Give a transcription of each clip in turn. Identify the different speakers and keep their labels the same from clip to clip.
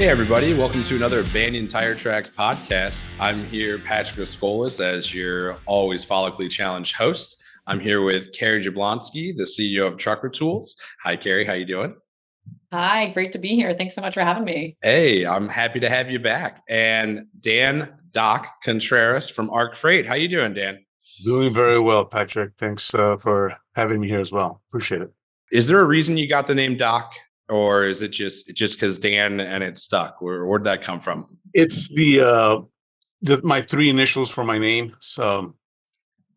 Speaker 1: Hey, everybody. Welcome to another Banyan Tire Tracks podcast. I'm here, Patrick Escolas, as your always follically challenged host. I'm here with Kary Jablonski, the CEO of Trucker Tools. Hi, Kary. How you doing?
Speaker 2: Hi, great to be here. Thanks so much for having me.
Speaker 1: Hey, I'm happy to have you back. And Dan Contreras from Arc Freight. How you doing, Dan?
Speaker 3: Doing very well, Patrick. Thanks for having me here as well. Appreciate it.
Speaker 1: Is there a reason you got the name Doc, or is it just because Dan and it stuck? Where'd that come from?
Speaker 3: It's my three initials for my name. So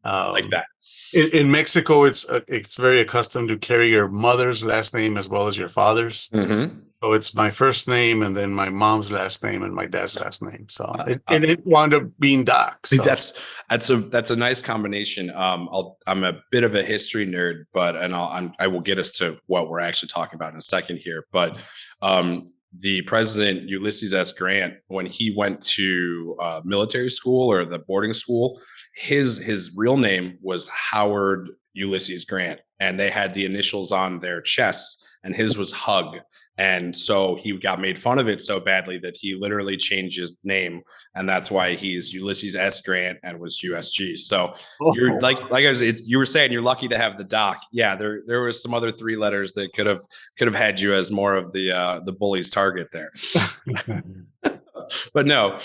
Speaker 1: Like that.
Speaker 3: in Mexico, it's very accustomed to carry your mother's last name as well as your father's.
Speaker 1: Mm-hmm.
Speaker 3: So it's my first name and then my mom's last name and my dad's last name. So it wound up being Doc. So.
Speaker 1: That's a nice combination. I'm a bit of a history nerd, but I will get us to what we're actually talking about in a second here. But the president Ulysses S. Grant, when he went to military school or the boarding school, his real name was Howard Ulysses Grant, and they had the initials on their chests, and his was Hug. And so he got made fun of it so badly that he literally changed his name, and that's why he's Ulysses S. Grant and was USG. So you're like I was, you were saying, you're lucky to have the Doc. Yeah, there was some other three letters that could have had you as more of the bully's target there. But no,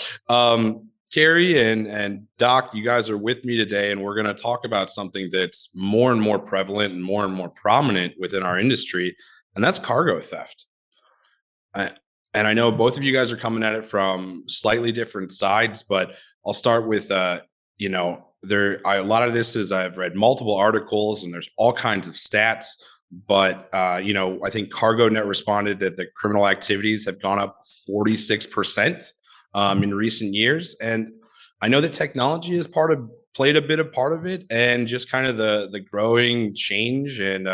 Speaker 1: Kary and Doc, you guys are with me today, and we're going to talk about something that's more and more prevalent and more prominent within our industry, and that's cargo theft. And I know both of you guys are coming at it from slightly different sides, but I'll start with, a lot of this is I've read multiple articles and there's all kinds of stats, but, I think CargoNet responded that the criminal activities have gone up 46% in recent years. And I know that technology has played a bit of part of it, and just kind of the growing change and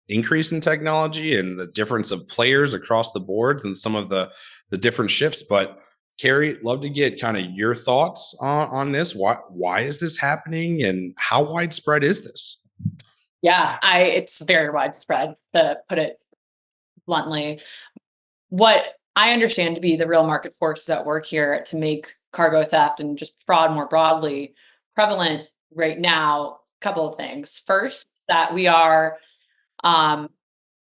Speaker 1: increase in technology and the difference of players across the boards and some of the different shifts. But Kary, love to get kind of your thoughts on this. Why is this happening, and how widespread is this?
Speaker 2: Yeah, it's very widespread, to put it bluntly. What I understand to be the real market forces at work here to make cargo theft and just fraud more broadly prevalent right now, a couple of things. First, that we are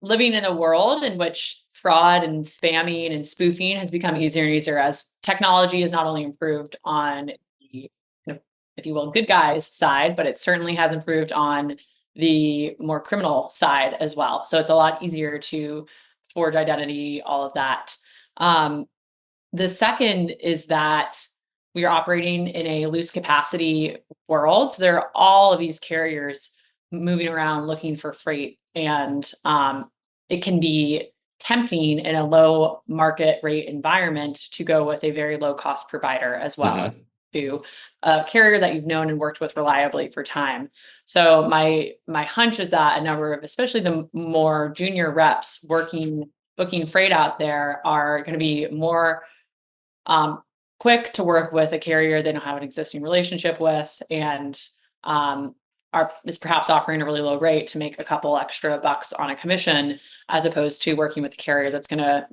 Speaker 2: living in a world in which fraud and spamming and spoofing has become easier and easier as technology has not only improved on the, if you will, good guys side, but it certainly has improved on the more criminal side as well. So it's a lot easier to forge identity, all of that. The second is that we are operating in a loose capacity world. So there are all of these carriers moving around looking for freight, and it can be tempting in a low market rate environment to go with a very low cost provider as well, to a carrier that you've known and worked with reliably for time. So my hunch is that a number of, especially the more junior reps booking freight out there, are going to be more quick to work with a carrier they don't have an existing relationship with, and is perhaps offering a really low rate to make a couple extra bucks on a commission, as opposed to working with a carrier that's going to,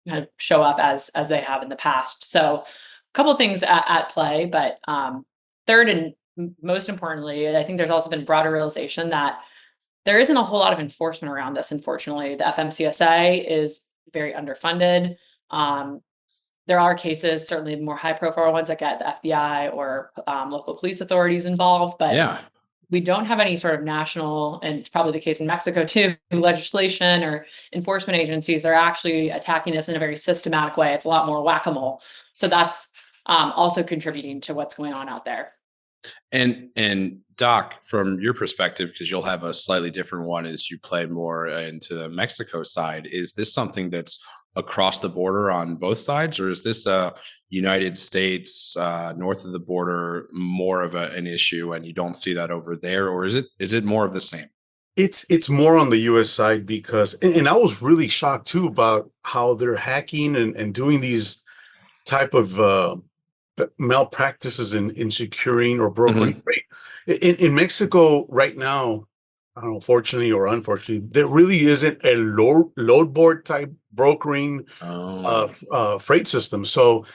Speaker 2: kind of show up as they have in the past. So a couple of things at play, but third and most importantly, I think there's also been broader realization that there isn't a whole lot of enforcement around this. Unfortunately, the FMCSA is very underfunded. There are cases, certainly the more high profile ones, that get the FBI or local police authorities involved, but
Speaker 1: Yeah.
Speaker 2: We don't have any sort of national, and it's probably the case in Mexico too, legislation or enforcement agencies that are actually attacking this in a very systematic way. It's a lot more whack-a-mole. So that's also contributing to what's going on out there.
Speaker 1: And Doc, from your perspective, because you'll have a slightly different one as you play more into the Mexico side, is this something that's across the border on both sides, or is this United States north of the border more of an issue, and you don't see that over there, or is it more of the same?
Speaker 3: It's more on the US side, because and I was really shocked too about how they're hacking and doing these type of malpractices in securing or brokering freight. In Mexico right now, I don't know, fortunately or unfortunately, there really isn't a load board type brokering
Speaker 1: Oh,
Speaker 3: freight system. So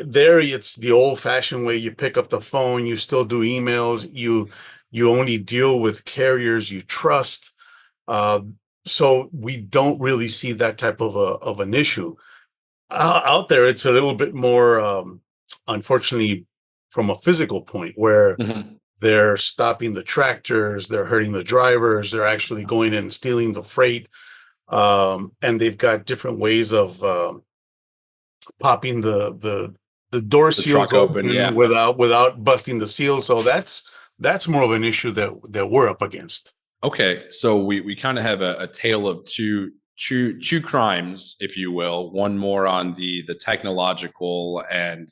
Speaker 3: there it's the old fashioned way. You pick up the phone, you still do emails, you only deal with carriers you trust. Uh, so we don't really see that type of an issue. Out there. It's a little bit more, unfortunately, from a physical point where
Speaker 1: mhm.
Speaker 3: they're stopping the tractors, they're hurting the drivers, they're actually going and stealing the freight. And they've got different ways of popping the door
Speaker 1: The
Speaker 3: seals
Speaker 1: truck open,
Speaker 3: open
Speaker 1: yeah.
Speaker 3: without busting the seal. So that's more of an issue that we're up against.
Speaker 1: Okay, so we kind of have a tale of two crimes, if you will. One more on the technological, and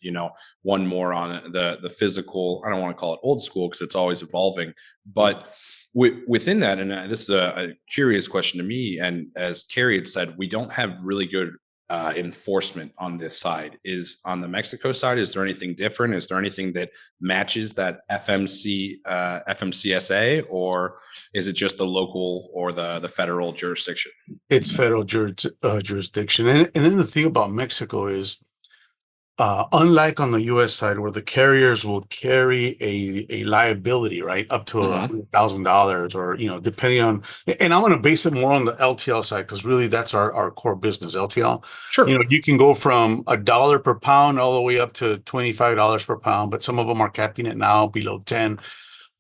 Speaker 1: one more on the physical. I don't want to call it old school because it's always evolving, but within that, and this is a curious question to me. And as Kary had said, we don't have really good enforcement on this side. Is on the Mexico side, is there anything different? Is there anything that matches that FMCSA, or is it just the local or the federal jurisdiction?
Speaker 3: It's federal jurisdiction. And then the thing about Mexico is, unlike on the U.S. side, where the carriers will carry a liability, right, up to
Speaker 1: Hmm.
Speaker 3: $100,000, or depending on, and I'm going to base it more on the LTL side because really that's our core business, LTL.
Speaker 1: Sure.
Speaker 3: You can go from $1 per pound all the way up to $25 per pound, but some of them are capping it now below 10.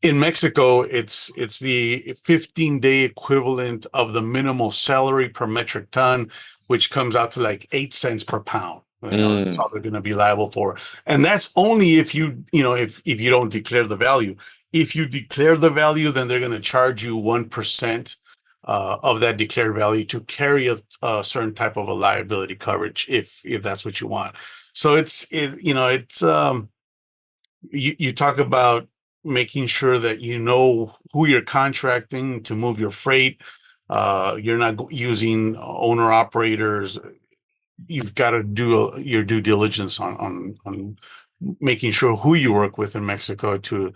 Speaker 3: In Mexico, it's the 15-day equivalent of the minimal salary per metric ton, which comes out to like 8 cents per pound. That's all
Speaker 1: Mm.
Speaker 3: they're going to be liable for, and that's only if if you don't declare the value. If you declare the value, then they're going to charge you 1% of that declared value to carry a certain type of a liability coverage, if that's what you want. So you talk about making sure that you know who you're contracting to move your freight. You're not using owner operators. You've got to do your due diligence on making sure who you work with in Mexico to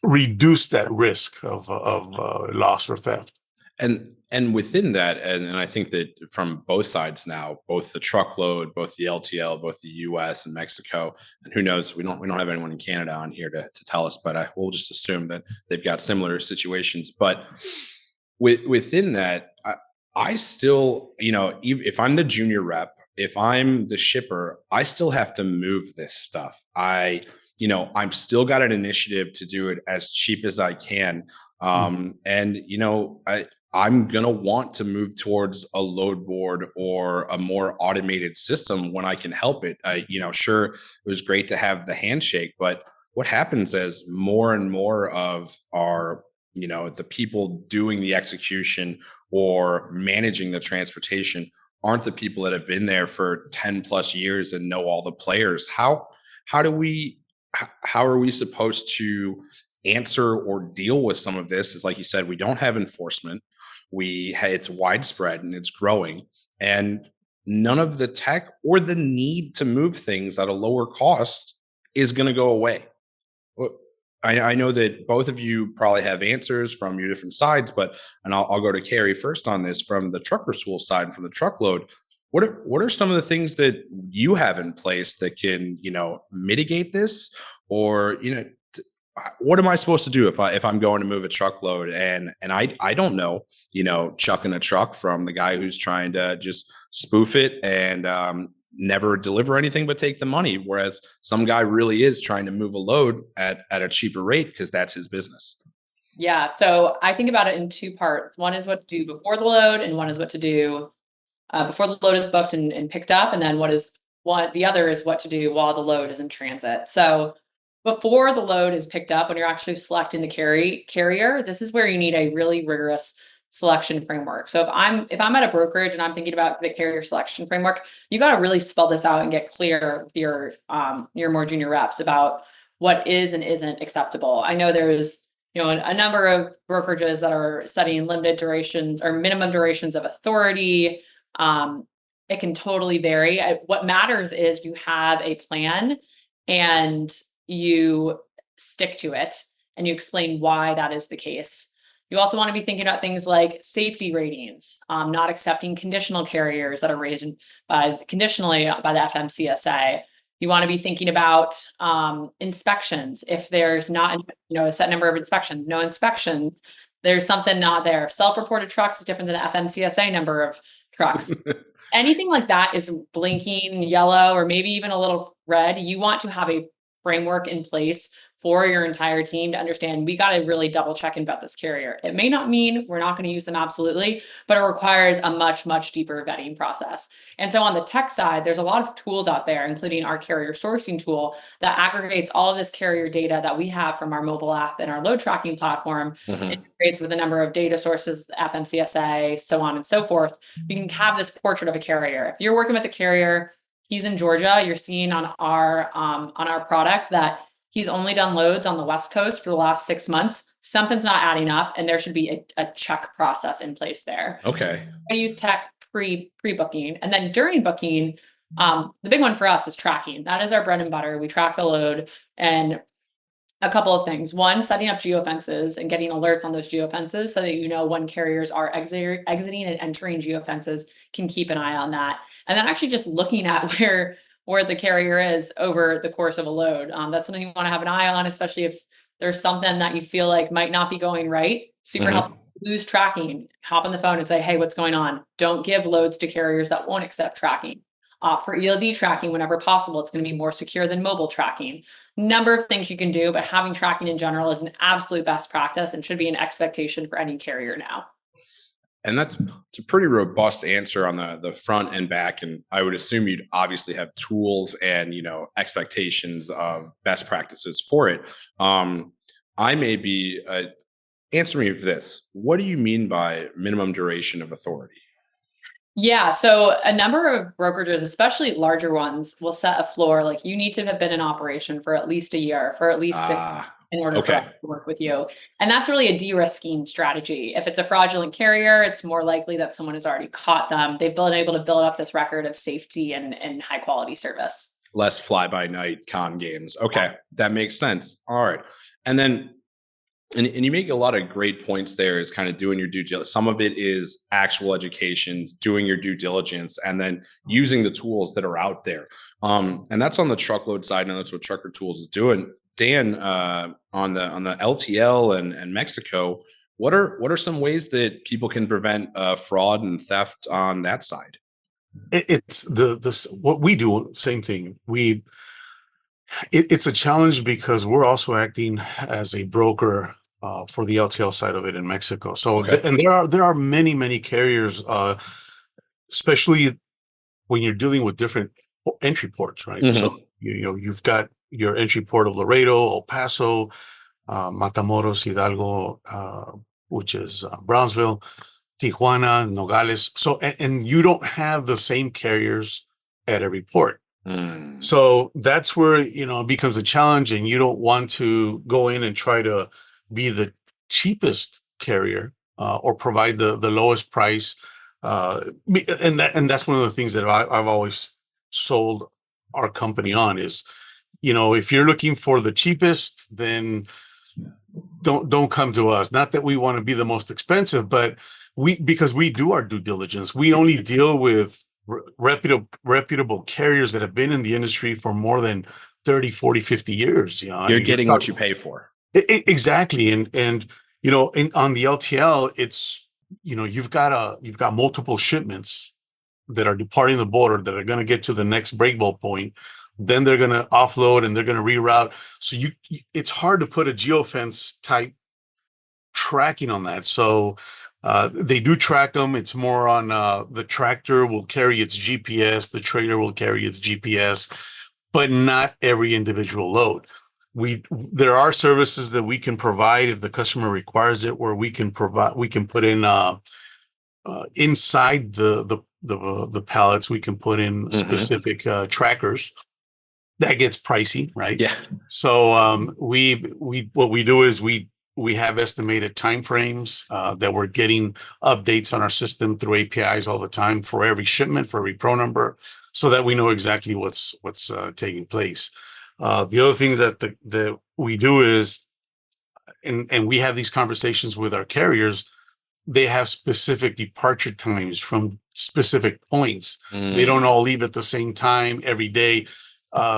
Speaker 3: reduce that risk of loss or theft.
Speaker 1: And within that, and I think that from both sides now, both the truckload, both the LTL, both the US and Mexico, and who knows, we don't have anyone in Canada on here to tell us, but we'll just assume that they've got similar situations. But within that, I still, if I'm the junior rep, if I'm the shipper, I still have to move this stuff. I'm still got an initiative to do it as cheap as I can. And I'm going to want to move towards a load board or a more automated system when I can help it. Sure, it was great to have the handshake, but what happens as more and more of our, the people doing the execution or managing the transportation aren't the people that have been there for 10 plus years and know all the players? How do we, how are we supposed to answer or deal with some of this? Is, like you said, we don't have enforcement. It's widespread and it's growing, and none of the tech or the need to move things at a lower cost is going to go away. I know that both of you probably have answers from your different sides, and I'll go to Kary first on this from the trucker school side and from the truckload. What are some of the things that you have in place that can mitigate this, or what am I supposed to do if I'm going to move a truckload and I don't know, chucking a truck from the guy who's trying to just spoof it and never deliver anything but take the money, whereas some guy really is trying to move a load at a cheaper rate because that's his business.
Speaker 2: Yeah. So I think about it in two parts. One is what to do before the load, and one is what to do before the load is booked and picked up. And then the other is what to do while the load is in transit. So before the load is picked up, when you're actually selecting the carrier, this is where you need a really rigorous selection framework. So if I'm at a brokerage and I'm thinking about the carrier selection framework, you got to really spell this out and get clear with your more junior reps about what is and isn't acceptable. I know there's a number of brokerages that are setting limited durations or minimum durations of authority. It can totally vary. What matters is you have a plan and you stick to it and you explain why that is the case. You also want to be thinking about things like safety ratings, not accepting conditional carriers that are raised conditionally by the FMCSA. You want to be thinking about inspections. If there's not, a set number of inspections, no inspections, there's something not there. Self-reported trucks is different than the FMCSA number of trucks. Anything like that is blinking yellow or maybe even a little red. You want to have a framework in place for your entire team to understand we got to really double check and vet this carrier. It may not mean we're not going to use them absolutely, but it requires a much, much deeper vetting process. And so on the tech side, there's a lot of tools out there, including our carrier sourcing tool that aggregates all of this carrier data that we have from our mobile app and our load tracking platform, integrates with a number of data sources, FMCSA, so on and so forth. We can have this portrait of a carrier. If you're working with a carrier, he's in Georgia, you're seeing on our product that he's only done loads on the West Coast for the last 6 months. Something's not adding up, and there should be a check process in place there.
Speaker 1: Okay.
Speaker 2: I use tech pre-booking, and then during booking, the big one for us is tracking. That is our bread and butter. We track the load, and a couple of things. One, setting up geofences and getting alerts on those geofences so that you know when carriers are exiting and entering geofences, can keep an eye on that. And then actually just looking at where the carrier is over the course of a load. That's something you want to have an eye on, especially if there's something that you feel like might not be going right. Super helpful. Lose tracking, hop on the phone and say, hey, what's going on? Don't give loads to carriers that won't accept tracking. Opt for ELD tracking whenever possible. It's going to be more secure than mobile tracking. Number of things you can do, but having tracking in general is an absolute best practice and should be an expectation for any carrier now.
Speaker 1: And it's a pretty robust answer on the front and back. And I would assume you'd obviously have tools and, expectations of best practices for it. I may be, answer me this. What do you mean by minimum duration of authority?
Speaker 2: Yeah. So a number of brokerages, especially larger ones, will set a floor. Like you need to have been in operation for at least a year, for at least 6 months in order for us to work with you. And that's really a de-risking strategy. If it's a fraudulent carrier, it's more likely that someone has already caught them. They've been able to build up this record of safety and high quality service.
Speaker 1: Less fly-by-night con games. Okay. That makes sense. All right. And then And you make a lot of great points there, is kind of doing your due diligence. Some of it is actual education, doing your due diligence, and then using the tools that are out there. And that's on the truckload side, and that's what Trucker Tools is doing. Dan, on the LTL and Mexico, what are some ways that people can prevent fraud and theft on that side?
Speaker 3: It's what we do. Same thing. It's a challenge because we're also acting as a broker for the LTL side of it in Mexico. So, and there are many carriers, especially when you're dealing with different entry ports, right? Mm-hmm. So you've got your entry port of Laredo, El Paso, Matamoros, Hidalgo, which is Brownsville, Tijuana, Nogales. So, and you don't have the same carriers at every port. So that's where, it becomes a challenge, and you don't want to go in and try to be the cheapest carrier or provide the lowest price. And that's one of the things that I've always sold our company on is, if you're looking for the cheapest, then don't come to us. Not that we want to be the most expensive, but because we do our due diligence. We only deal with reputable carriers that have been in the industry for more than 30, 40, 50 years.
Speaker 1: You're getting what you pay for.
Speaker 3: Exactly. And on the LTL, it's, you've got multiple shipments that are departing the border that are going to get to the next break bulk point. Then they're going to offload and they're going to reroute. So it's hard to put a geofence type tracking on that. So they do track them. It's more on the tractor will carry its GPS, the trailer will carry its GPS, but not every individual load. There are services that we can provide if the customer requires it, where we can put in inside the pallets, we can put in specific trackers. That gets pricey, right?
Speaker 1: Yeah.
Speaker 3: So what we do is we have estimated timeframes that we're getting updates on our system through APIs all the time for every shipment, for every pro number, so that we know exactly what's taking place. The other thing that we do is and we have these conversations with our carriers. They have specific departure times from specific points. They don't all leave at the same time every day,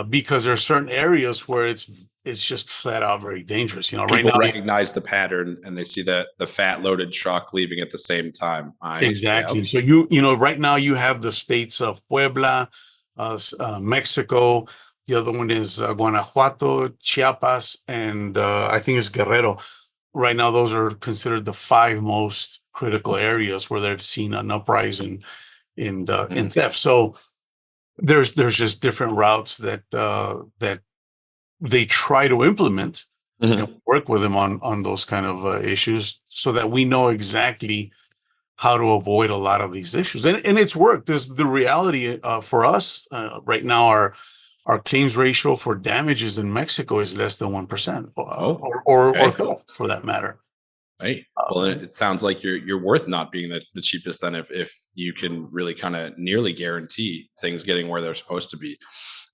Speaker 3: because there are certain areas where it's just flat out very dangerous. Right
Speaker 1: People
Speaker 3: now,
Speaker 1: recognize the pattern and they see the fat loaded truck leaving at the same time.
Speaker 3: exactly.
Speaker 1: Yep.
Speaker 3: So right now you have the states of Puebla, Mexico. The other one is Guanajuato, Chiapas, and I think it's Guerrero. Right now, those are considered the 5 most critical areas where they've seen an uprise in theft. So there's just different routes that they try to implement and work with them on those kind of issues, so that we know exactly how to avoid a lot of these issues. And it's worked. There's the reality for us right now. Our claims ratio for damages in Mexico is less than 1%, or theft, for that matter.
Speaker 1: Right. Well, it sounds like you're worth not being the cheapest then, if you can really kind of nearly guarantee things getting where they're supposed to be.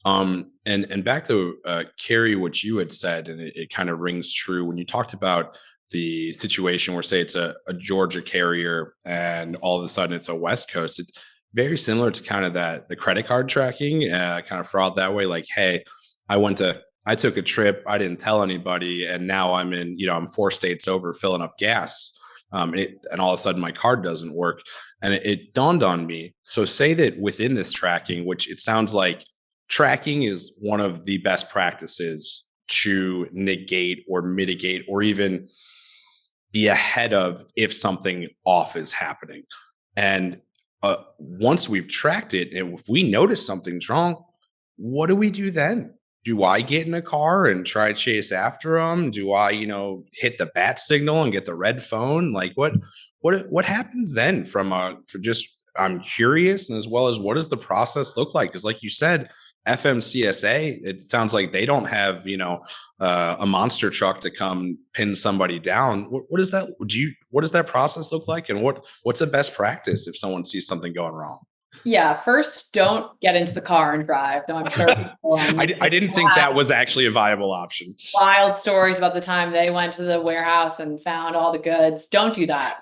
Speaker 1: And back to Kary, what you had said, and it kind of rings true when you talked about the situation where, say, it's a Georgia carrier and all of a sudden it's a West Coast. It's very similar to kind of the credit card tracking, kind of fraud that way. Like, hey, I took a trip, I didn't tell anybody, and now I'm 4 states over filling up gas. And all of a sudden my card doesn't work. And it dawned on me. So say that within this tracking, which it sounds like tracking is one of the best practices to negate or mitigate or even be ahead of if something off is happening. And once we've tracked it, and if we notice something's wrong, what do we do then? Do I get in a car and try to chase after them? Do I, hit the bat signal and get the red phone? Like what happens then I'm curious, and as well as what does the process look like? Because like you said, FMCSA, it sounds like they don't have, a monster truck to come pin somebody down. What is that? What does that process look like? And what's the best practice if someone sees something going wrong?
Speaker 2: Yeah, first, don't get into the car and drive. Though I'm sure
Speaker 1: I didn't think that was actually a viable option.
Speaker 2: Wild stories about the time they went to the warehouse and found all the goods. Don't do that.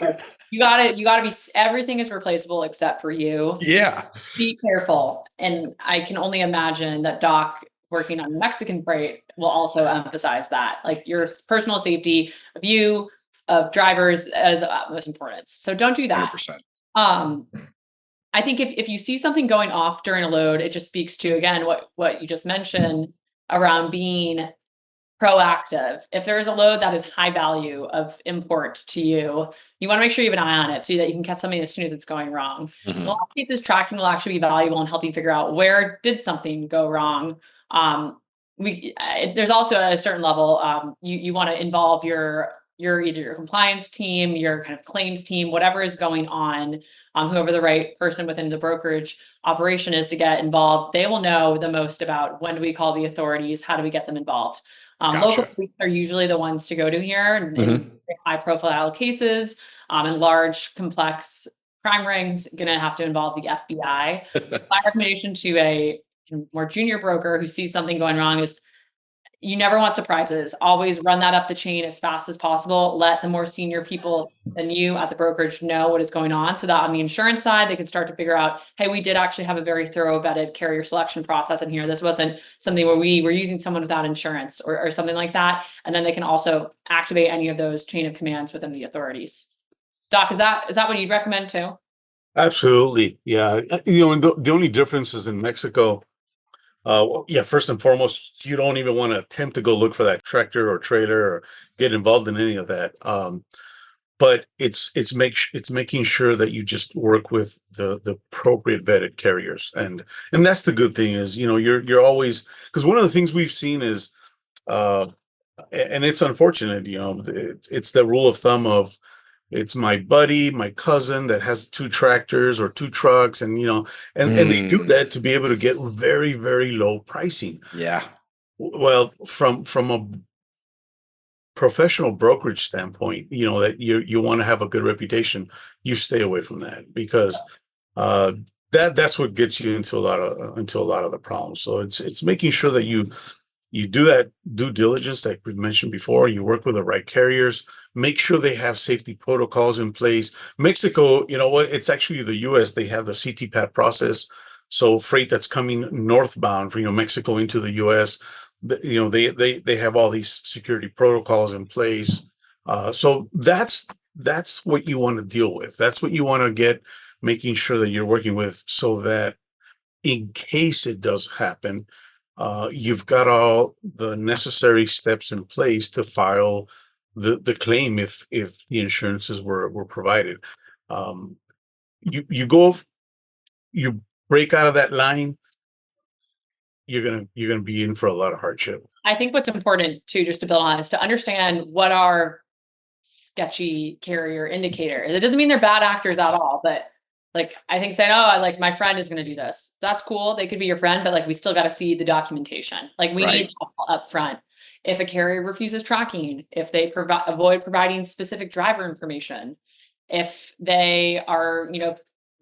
Speaker 2: You gotta be. Everything is replaceable except for you.
Speaker 1: Yeah.
Speaker 2: Be careful. And I can only imagine that Doc, working on Mexican freight, will also emphasize that, like, your personal safety of you, of drivers, as utmost importance. So don't do that.
Speaker 1: 100%.
Speaker 2: I think if you see something going off during a load, it just speaks to, again, what you just mentioned around being proactive. If there is a load that is high value of import to you, you want to make sure you have an eye on it so that you can catch something as soon as it's going wrong. In a lot of cases, tracking will actually be valuable in helping figure out where did something go wrong. There's also a certain level, you want to involve either your compliance team, your kind of claims team, whatever is going on, whoever the right person within the brokerage operation is to get involved. They will know the most about when do we call the authorities, how do we get them involved.
Speaker 1: Gotcha.
Speaker 2: Local police are usually the ones to go to here in high profile cases, and large complex crime rings, going to have to involve the FBI. So my recommendation to a more junior broker who sees something going wrong is, you never want surprises. Always run that up the chain as fast as possible. Let the more senior people than you at the brokerage know what is going on, so that on the insurance side, they can start to figure out, hey, we did actually have a very thorough vetted carrier selection process in here. This wasn't something where we were using someone without insurance or something like that. And then they can also activate any of those chain of commands within the authorities. Doc, is that what you'd recommend too?
Speaker 3: Absolutely. Yeah. And the only difference is in Mexico. First and foremost, you don't even want to attempt to go look for that tractor or trailer or get involved in any of that. But it's making sure that you just work with the appropriate vetted carriers, and that's the good thing is, you're always, because one of the things we've seen is, and it's unfortunate, it's the rule of thumb of, it's my buddy, my cousin that has 2 tractors or 2 trucks, and and they do that to be able to get very, very low pricing.
Speaker 1: Yeah.
Speaker 3: Well, from a professional brokerage standpoint, that you want to have a good reputation, you stay away from that, because that's what gets you into a lot of the problems. So it's making sure that You do that due diligence like we've mentioned before. You work with the right carriers, make sure they have safety protocols in place. Mexico, you know what? It's actually the US, they have the CTPAT process. So freight that's coming northbound from, Mexico into the US, they have all these security protocols in place. So that's what you want to deal with. That's what you want to get, making sure that you're working with, so that in case it does happen, you've got all the necessary steps in place to file the claim if the insurances were provided. Um, you break out of that line, you're gonna be in for a lot of hardship.
Speaker 2: I think what's important too, just to build on, is to understand what are sketchy carrier indicators. It doesn't mean they're bad actors at all, but like, I think saying, oh, like my friend is going to do this. That's cool. They could be your friend, but like, we still got to see the documentation. Like we
Speaker 1: Right.
Speaker 2: need up front. If a carrier refuses tracking, if they avoid providing specific driver information, if they are,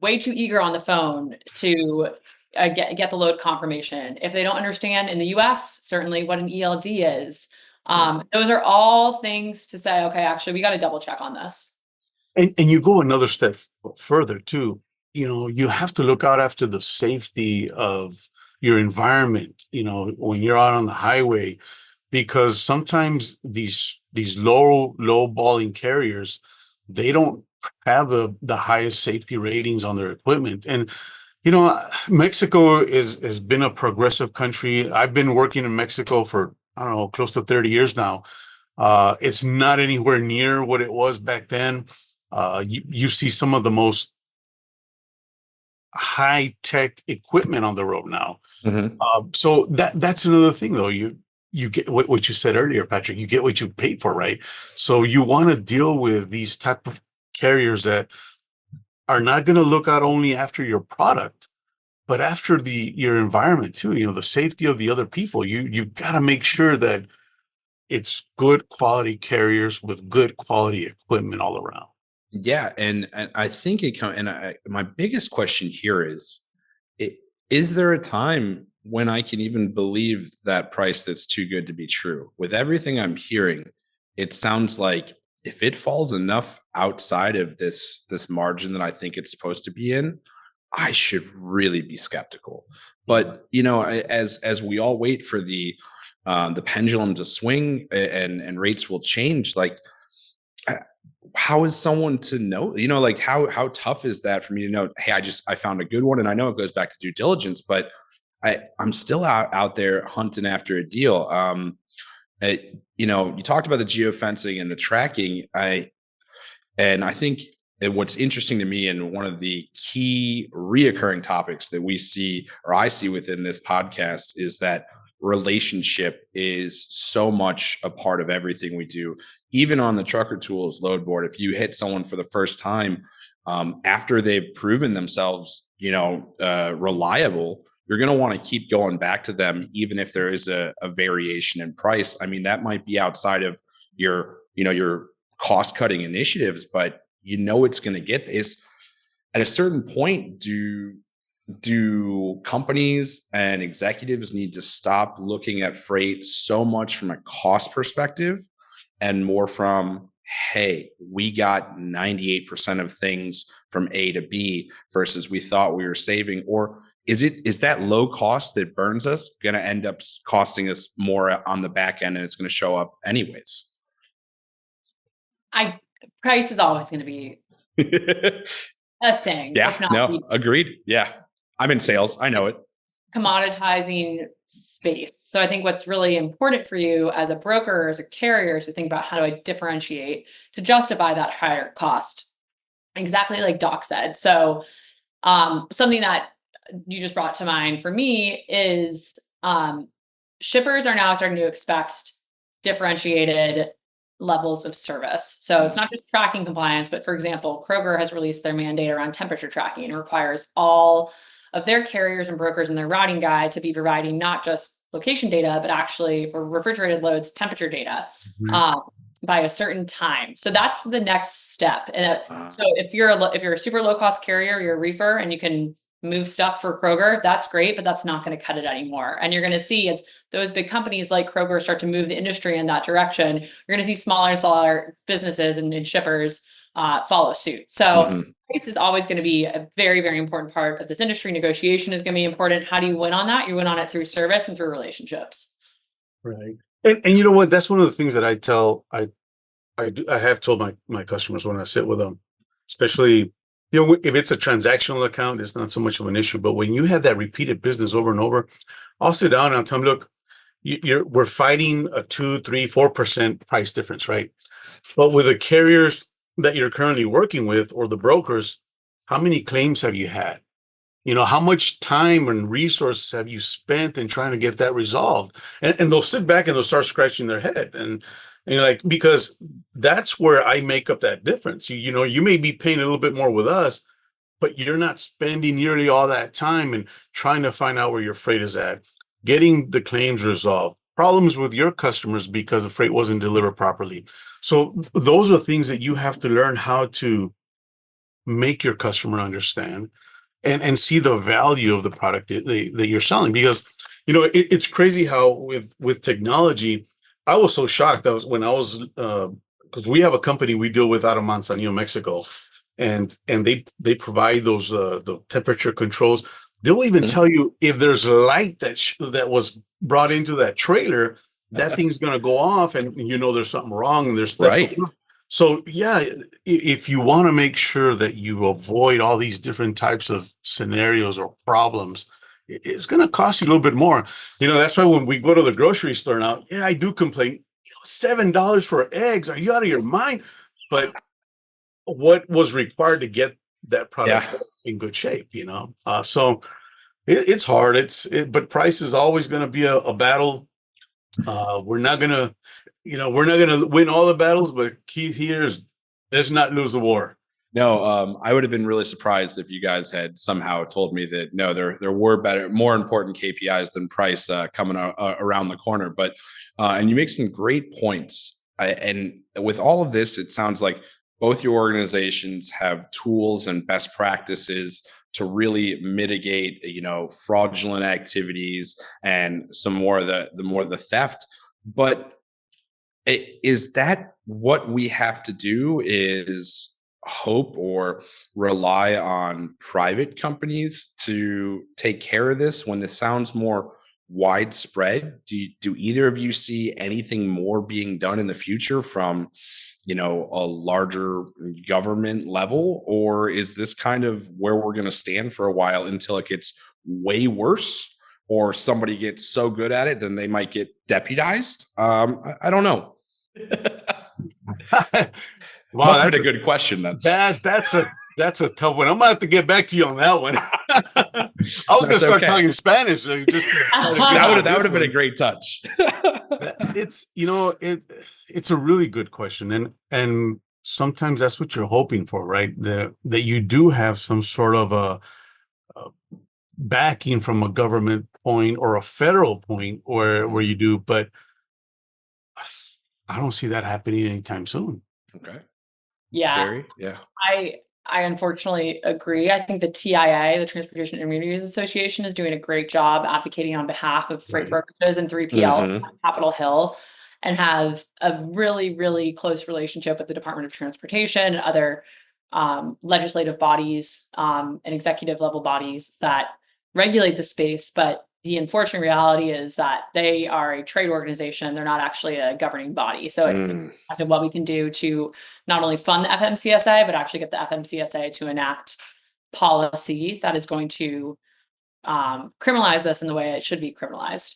Speaker 2: way too eager on the phone to get the load confirmation, if they don't understand in the US, certainly what an ELD is, those are all things to say, okay, actually, we got to double check on this.
Speaker 3: And you go another step further too. You have to look out after the safety of your environment, when you're out on the highway, because sometimes these low balling carriers, they don't have the highest safety ratings on their equipment. And Mexico has been a progressive country. I've been working in Mexico for, I don't know, close to 30 years now. It's not anywhere near what it was back then. You see some of the most high tech equipment on the road now.
Speaker 1: Mhm.
Speaker 3: So that's another thing, though. You get what you said earlier, Patrick. You get what you paid for, right? So you want to deal with these type of carriers that are not going to look out only after your product, but after your environment too. The safety of the other people. You got to make sure that it's good quality carriers with good quality equipment all around.
Speaker 1: Yeah, and I think my biggest question here is, is there a time when I can even believe that price that's too good to be true? With everything I'm hearing, it sounds like if it falls enough outside of this margin that I think it's supposed to be in, I should really be skeptical. But as we all wait for the pendulum to swing and rates will change, like how is someone to know, like how tough is that for me to know, hey, I found a good one? And I know it goes back to due diligence, but I'm still out there hunting after a deal. You talked about the geofencing and the tracking. And I think that what's interesting to me, and one of the key reoccurring topics that we see, or I see within this podcast, is that relationship is so much a part of everything we do. Even on the Trucker Tools load board, if you hit someone for the first time, after they've proven themselves, reliable, you're going to want to keep going back to them, even if there is a variation in price. I mean, that might be outside of your cost cutting initiatives, but it's going to get this. At a certain point, do companies and executives need to stop looking at freight so much from a cost perspective and more from, hey, we got 98% of things from A to B versus we thought we were saving? Or is that low cost that burns us going to end up costing us more on the back end, and it's going to show up anyways?
Speaker 2: Price is always going to be a thing.
Speaker 1: Yeah, no, agreed. Yeah. I'm in sales. I know it.
Speaker 2: Commoditizing space. So I think what's really important for you as a broker, as a carrier, is to think about how do I differentiate to justify that higher cost. Exactly like Doc said. So something that you just brought to mind for me is shippers are now starting to expect differentiated levels of service. So it's not just tracking compliance, but for example, Kroger has released their mandate around temperature tracking and requires all of their carriers and brokers in their routing guide to be providing not just location data, but actually for refrigerated loads, temperature data by a certain time. So that's the next step. And so if you're a super low cost carrier, you're a reefer, and you can move stuff for Kroger, that's great, but that's not going to cut it anymore. And you're going to see as those big companies like Kroger start to move the industry in that direction, you're going to see smaller and smaller businesses and shippers follow suit. So price is always going to be a very, very important part of this industry. Negotiation is going to be important. How do you win on that? You win on it through service and through relationships.
Speaker 3: Right. And you know what? That's one of the things that I have told my customers when I sit with them, especially, if it's a transactional account, it's not so much of an issue. But when you have that repeated business over and over, I'll sit down and I'll tell them, look, we're fighting a 2, 3, 4% price difference, right? But with the carriers that you're currently working with or the brokers, how many claims have you had? How much time and resources have you spent in trying to get that resolved? And they'll sit back and they'll start scratching their head. And you're like, because that's where I make up that difference. You may be paying a little bit more with us, but you're not spending nearly all that time and trying to find out where your freight is at, getting the claims resolved, problems with your customers because the freight wasn't delivered properly. So those are things that you have to learn how to make your customer understand and see the value of the product that you're selling. Because, it's crazy how with technology, I was so shocked. Because we have a company we deal with out of Manzanillo, Mexico, and they provide those the temperature controls. They'll even tell you if there's a light that was brought into that trailer, that thing's going to go off, and there's something wrong. And there's
Speaker 1: right.
Speaker 3: So yeah, if you want to make sure that you avoid all these different types of scenarios or problems, it's going to cost you a little bit more. That's why when we go to the grocery store now, yeah, I do complain, $7 for eggs. Are you out of your mind? But what was required to get that product in good shape, so it's hard. But price is always going to be a battle. We're not gonna win all the battles, but key here is let's not lose the war.
Speaker 1: No, I would have been really surprised if you guys had somehow told me that no, there were more important KPIs than price coming around the corner. But and you make some great points. And with all of this, it sounds like both your organizations have tools and best practices to really mitigate, fraudulent activities and some more of the theft. But is that what we have to do? Is hope or rely on private companies to take care of this when this sounds more widespread? Do either of you see anything more being done in the future from a larger government level, or is this kind of where we're going to stand for a while until it gets way worse or somebody gets so good at it then they might get deputized? I don't know.
Speaker 3: Wow,
Speaker 1: must have been a good question then.
Speaker 3: That's a tough one. I'm gonna have to get back to you on that one. I was gonna start talking Spanish. That
Speaker 1: would have been a great touch.
Speaker 3: It's a really good question, and sometimes that's what you're hoping for, right? That you do have some sort of a backing from a government point or a federal point where you do, but I don't see that happening anytime soon.
Speaker 1: Okay.
Speaker 2: Yeah.
Speaker 1: Kary? Yeah.
Speaker 2: I unfortunately agree. I think the TIA, the Transportation Intermediaries Association, is doing a great job advocating on behalf of freight brokerages and 3PL on Capitol Hill, and have a really, really close relationship with the Department of Transportation and other legislative bodies and executive level bodies that regulate the space. But the unfortunate reality is that they are a trade organization. They're not actually a governing body. So what we can do to not only fund the FMCSA, but actually get the FMCSA to enact policy that is going to criminalize this in the way it should be criminalized.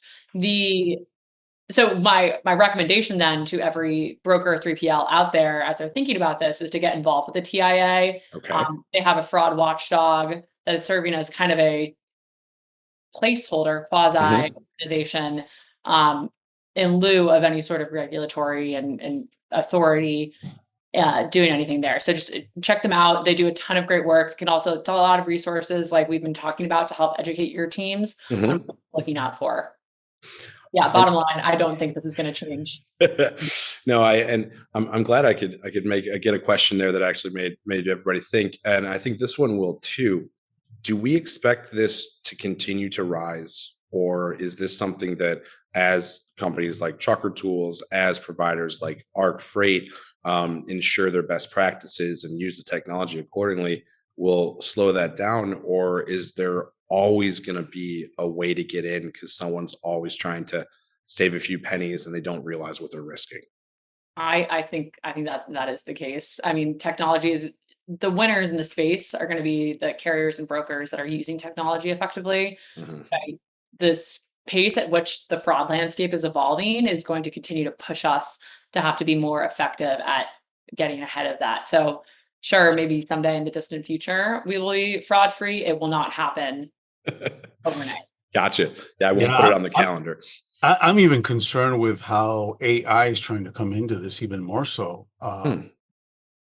Speaker 2: So my recommendation then to every broker 3PL out there as they're thinking about this is to get involved with the TIA.
Speaker 1: Okay.
Speaker 2: They have a fraud watchdog that is serving as kind of a placeholder quasi organization in lieu of any sort of regulatory and authority doing anything there. So just check them out. They do a ton of great work. You can also tell a lot of resources like we've been talking about to help educate your teams on what you're looking out for. Yeah, bottom line, I don't think this is going to change.
Speaker 1: No, I'm glad I could get a question there that actually made everybody think, and I think this one will too. Do we expect this to continue to rise, or is this something that, as companies like Trucker Tools, as providers like Arc Freight, ensure their best practices and use the technology accordingly, will slow that down? Or is there always going to be a way to get in because someone's always trying to save a few pennies and they don't realize what they're risking?
Speaker 2: I think that is the case. I mean, technology is the winners in the space are going to be the carriers and brokers that are using technology effectively.
Speaker 1: Mhm.
Speaker 2: Right? This pace at which the fraud landscape is evolving is going to continue to push us to have to be more effective at getting ahead of that. So, sure, maybe someday in the distant future we will be fraud free. It will not happen overnight.
Speaker 1: Gotcha. Yeah, I won't put
Speaker 3: Yeah,
Speaker 1: it on the calendar.
Speaker 3: I'm even concerned with how AI is trying to come into this even more so.
Speaker 1: Hmm.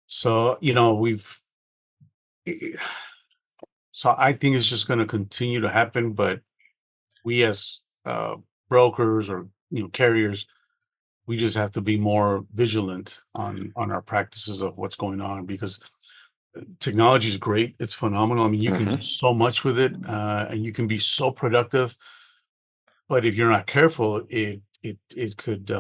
Speaker 3: So, eh, so I think it's just going to continue to happen, but we as brokers or carriers, we just have to be more vigilant on our practices of what's going on because technology is great. It's phenomenal. I mean, you can do
Speaker 1: Mhm.
Speaker 3: so much with it, and you can be so productive. But if you're not careful, it could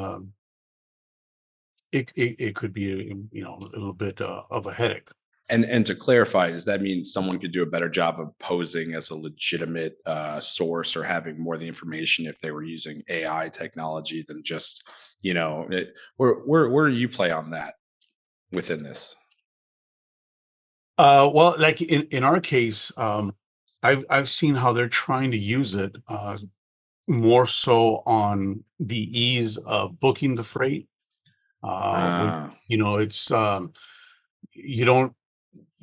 Speaker 3: it could be a little bit of a headache.
Speaker 1: And to clarify, does that mean someone could do a better job of posing as a legitimate source or having more of the information if they were using AI technology than just, where do you play on that within this?
Speaker 3: Well, like in our case, I've seen how they're trying to use it more so on the ease of booking the freight. With
Speaker 1: Ah,
Speaker 3: it's you don't.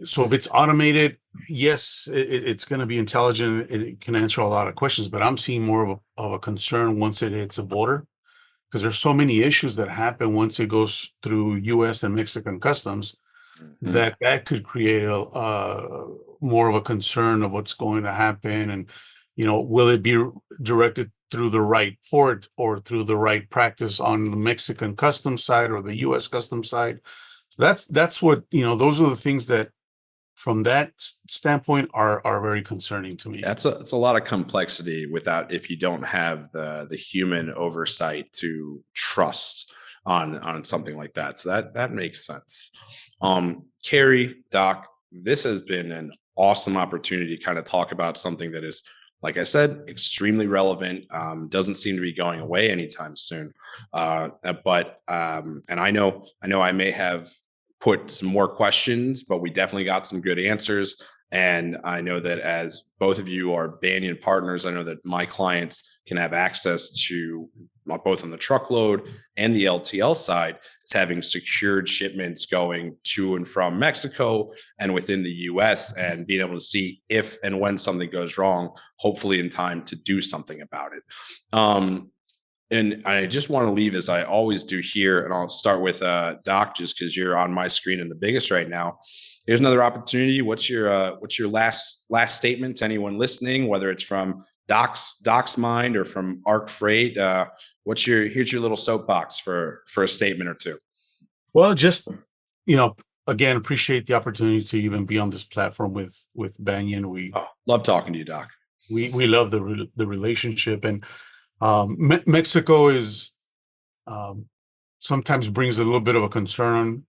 Speaker 3: So if it's automated, yes, it's going to be intelligent. It can answer a lot of questions, but I'm seeing more of a concern once it hits a border because there's so many issues that happen once it goes through U.S. and Mexican customs
Speaker 1: mhm.
Speaker 3: that could create a more of a concern of what's going to happen, and will it be directed through the right port or through the right practice on the Mexican customs side or the U.S. customs side? So that's what those are the things that from that standpoint are very concerning to me.
Speaker 1: It's a lot of complexity without, if you don't have the human oversight to trust on something like that. So that makes sense. Kary, Doc, this has been an awesome opportunity to kind of talk about something that is, like I said, extremely relevant. Doesn't seem to be going away anytime soon. And I know I may have put some more questions, but we definitely got some good answers. And I know that as both of you are Banyan partners, I know that my clients can have access to, both on the truckload and the LTL side, is having secured shipments going to and from Mexico and within the US, and being able to see if and when something goes wrong, hopefully in time to do something about it. And I just want to leave, as I always do here, and I'll start with Doc, just because you're on my screen and the biggest right now. Here's another opportunity. What's your last statement to anyone listening, whether it's from Doc's mind or from Arc Freight? Here's your little soapbox for a statement or two.
Speaker 3: Well, just again, appreciate the opportunity to even be on this platform with Banyan. We
Speaker 1: Oh, love talking to you, Doc.
Speaker 3: we love the relationship, and Mexico is um, sometimes brings a little bit of a concern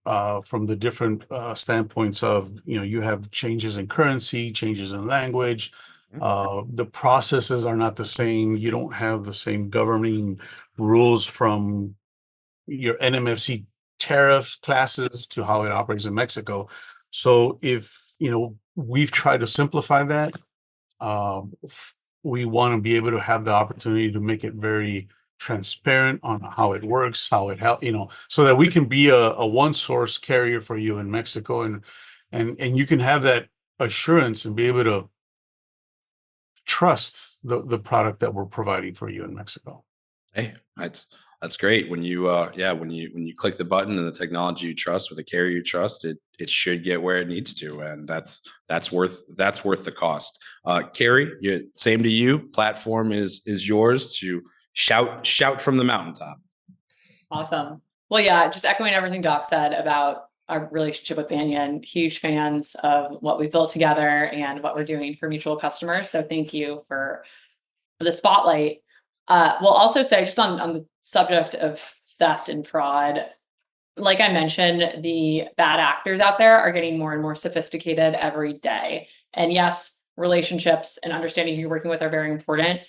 Speaker 3: from the different standpoints of you have changes in currency, changes in language. The processes are not the same. You don't have the same governing rules from your NMFC tariff classes to how it operates in Mexico. So if we've tried to simplify that, we want to be able to have the opportunity to make it very transparent on how it works, how it help, so that we can be a one source carrier for you in Mexico, and you can have that assurance and be able to trust the product that we're providing for you in Mexico.
Speaker 1: Hey, that's great. When you click the button and the technology you trust with a carrier you trust, it should get where it needs to, and that's worth the cost. Kary, same to you. Platform is yours to shout from the mountaintop.
Speaker 2: Awesome. Well, yeah, just echoing everything Doc said about our relationship with Banyan, huge fans of what we've built together and what we're doing for mutual customers. So thank you for the spotlight. We'll also say, just on the subject of theft and fraud, like I mentioned, the bad actors out there are getting more and more sophisticated every day. And yes, relationships and understanding who you're working with are very important,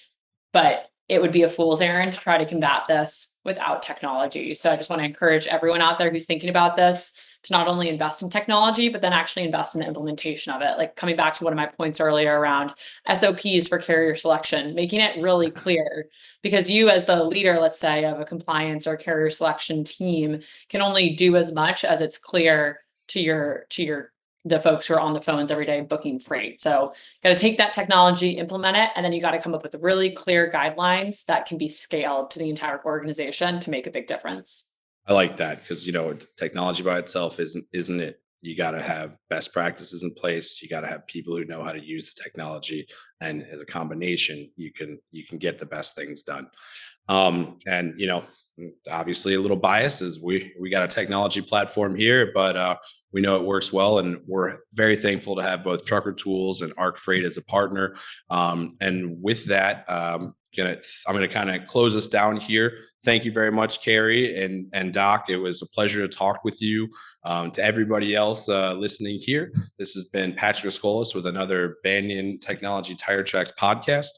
Speaker 2: but it would be a fool's errand to try to combat this without technology. So I just want to encourage everyone out there who's thinking about this to not only invest in technology, but then actually invest in the implementation of it. Like coming back to one of my points earlier around SOPs for carrier selection, making it really clear, because you as the leader, let's say, of a compliance or carrier selection team can only do as much as it's clear to the folks who are on the phones every day booking freight. So got to take that technology, implement it, and then you got to come up with really clear guidelines that can be scaled to the entire organization to make a big difference.
Speaker 1: I like that because, technology by itself isn't it. You got to have best practices in place. You got to have people who know how to use the technology, and as a combination, you can get the best things done. And obviously a little bias is we got a technology platform here, but we know it works well, and we're very thankful to have both Trucker Tools and Arc Freight as a partner. And with that, I'm gonna kind of close us down here. Thank you very much, Kary and Doc. It was a pleasure to talk with you. To everybody else listening here, this has been Patrick Scolas with another Banyan Technology Tire Tracks podcast.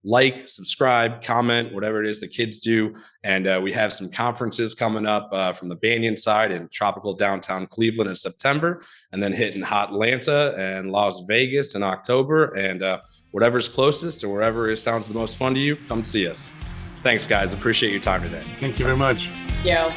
Speaker 1: Like, subscribe, comment, whatever it is the kids do. And we have some conferences coming up from the Banyan side in tropical downtown Cleveland in September, and then hitting hot Atlanta and Las Vegas in October. And whatever's closest or wherever it sounds the most fun to you, come see us. Thanks, guys. Appreciate your time today.
Speaker 3: Thank you very much.
Speaker 2: Yeah.